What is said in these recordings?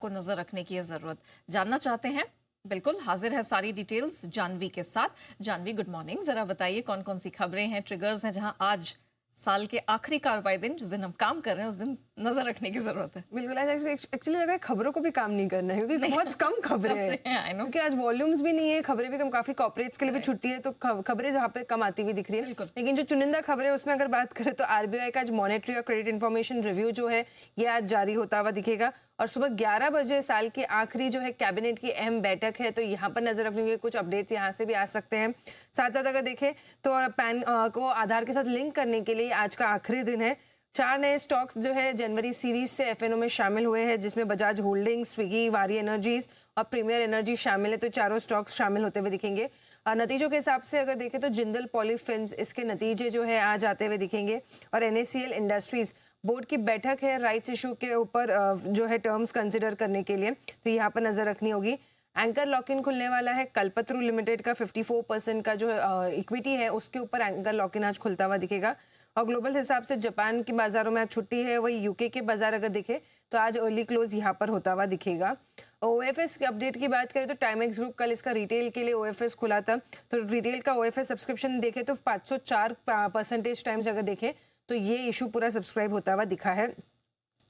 को नजर रखने की है जरूरत, जानना चाहते हैं। बिल्कुल हाजिर है सारी डिटेल्स जानवी के साथ। Janhvi, good morning. जरा बताइए कौन कौन सी खबरें हैं, ट्रिगर्स हैं जहां आज साल के आखिरी कार्रवाई दिन, जिस दिन हम काम कर रहे हैं, उस दिन नजर रखने की जरूरत है। बिल्कुल, एक्चुअली लग रहा है खबरों को भी काम नहीं करना है क्योंकि बहुत कम खबरें हैं। क्योंकि आज वॉल्यूम्स भी नहीं है, खबरें भी कम, काफी कॉर्पोरेट्स के लिए भी छुट्टी है, तो खबरें जहाँ पे कम आती हुई दिख रही है। लेकिन जो चुनिंदा खबरें उसमें अगर बात करें तो आरबीआई का आज मॉनेटरी और क्रेडिट इन्फॉर्मेशन रिव्यू जो है ये आज जारी होता हुआ दिखेगा। और सुबह 11 बजे साल की आखिरी जो है कैबिनेट की अहम बैठक है, तो यहाँ पर नजर रखने के कुछ अपडेट्स यहाँ से भी आ सकते हैं। साथ साथ अगर देखें तो पैन को आधार के साथ लिंक करने के लिए आज का आखिरी दिन है। 4 नए स्टॉक्स जो है जनवरी सीरीज से एफएनओ में शामिल हुए हैं, जिसमें बजाज होल्डिंग्स, स्विगी, वारी एनर्जीज और प्रीमियर एनर्जी शामिल है। तो चारों स्टॉक्स शामिल होते हुए दिखेंगे। नतीजों के हिसाब से अगर देखें तो जिंदल पॉलीफिल्म्स, इसके नतीजे जो है आज आते हुए दिखेंगे। और एनएसीएल इंडस्ट्रीज बोर्ड की बैठक है राइट्स इशू के ऊपर जो है टर्म्स कंसिडर करने के लिए, तो यहाँ पर नजर रखनी होगी। एंकर लॉक इन खुलने वाला है, कल्पतरू लिमिटेड का 54% का जो इक्विटी है उसके ऊपर एंकर लॉक इन आज खुलता हुआ दिखेगा। और ग्लोबल हिसाब से जापान की बाजारों में आज छुट्टी है, वही यूके के बाजार अगर देखे तो आज अर्ली क्लोज यहाँ पर होता हुआ दिखेगा। ओएफएस की अपडेट की बात करें तो टाइमेक्स ग्रुप कल इसका रिटेल के लिए ओएफएस खुला था, तो रिटेल का ओएफएस सब्सक्रिप्शन देखे तो 504% टाइम्स अगर देखें तो ये इशू पूरा सब्सक्राइब होता हुआ दिखा है।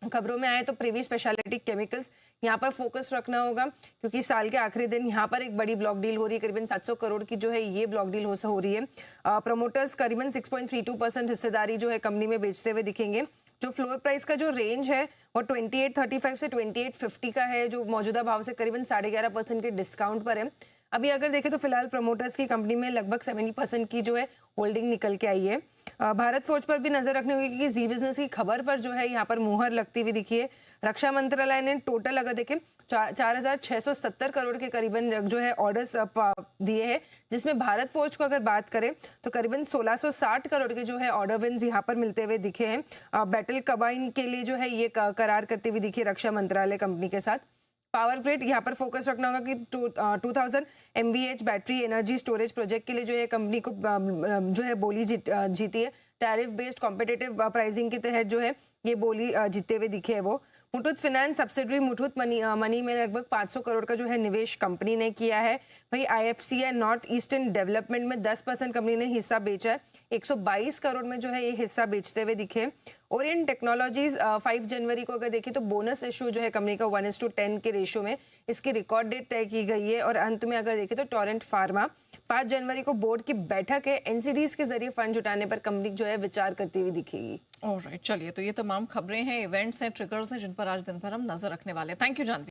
खबरों में आए तो प्रीवी स्पेशलिटी केमिकल्स यहाँ पर फोकस रखना होगा, क्योंकि साल के आखिरी दिन यहाँ पर एक बड़ी ब्लॉक डील हो रही है, करीबन 700 करोड़ की जो है ये ब्लॉक डील हो रही है। प्रमोटर्स करीबन 6.32% हिस्सेदारी जो है कंपनी में बेचते हुए दिखेंगे। जो फ्लोर प्राइस का जो रेंज है वो 2835 से 2850 का है, जो मौजूदा भाव से करीबन 11.5% के डिस्काउंट पर है। अभी अगर देखें तो फिलहाल प्रमोटर्स की कंपनी में लगभग 70% की जो है होल्डिंग निकल के आई है। भारत फोर्ज पर भी नजर रखनी होगी कि जी बिजनेस की खबर पर जो है यहाँ पर मुहर लगती हुई दिखी है। रक्षा मंत्रालय ने टोटल अगर देखें 4670 करोड़ के करीबन जो है ऑर्डर्स दिए हैं, जिसमें भारत फोर्ज को अगर बात करें तो करीबन 1660 करोड़ के जो है ऑर्डर विन्स यहाँ पर मिलते हुए दिखे हैं। बैटल कंबाइन के लिए जो है ये करार करते हुए दिखी रक्षा मंत्रालय कंपनी के साथ। पावर ग्रिड यहाँ पर फोकस रखना होगा कि 2000 MVH battery energy storage project के लिए जो है कंपनी को जो है बोली जीती है। टैरिफ बेस्ड कॉम्पिटिटिव प्राइसिंग के तहत जो है ये बोली जीतते हुए दिखे है वो। Muthoot finance subsidiary Muthoot money में लगभग 500 करोड़ का जो है निवेश कंपनी ने किया है। वही IFCI नॉर्थ ईस्टर्न डेवलपमेंट में 10% कंपनी ने हिस्सा बेचा है, 122 करोड़ में जो है ये हिस्सा बेचते हुए दिखे। ओरिएंट टेक्नोलॉजीज 5 जनवरी को अगर देखिए तो बोनस इशू जो है कंपनी का 1:10 के रेशियो में इसकी रिकॉर्ड डेट तय की गई है। और अंत में अगर देखें तो टोरेंट फार्मा 5 जनवरी को बोर्ड की बैठक है, NCDs के जरिए फंड जुटाने पर कंपनी जो है विचार करती हुई दिखेगी। ऑलराइट, चलिए, तो ये तमाम खबरें हैं, इवेंट्स हैं, ट्रिगर्स हैं जिन पर आज दिन भर हम नजर रखने वाले हैं। Thank you Janvi.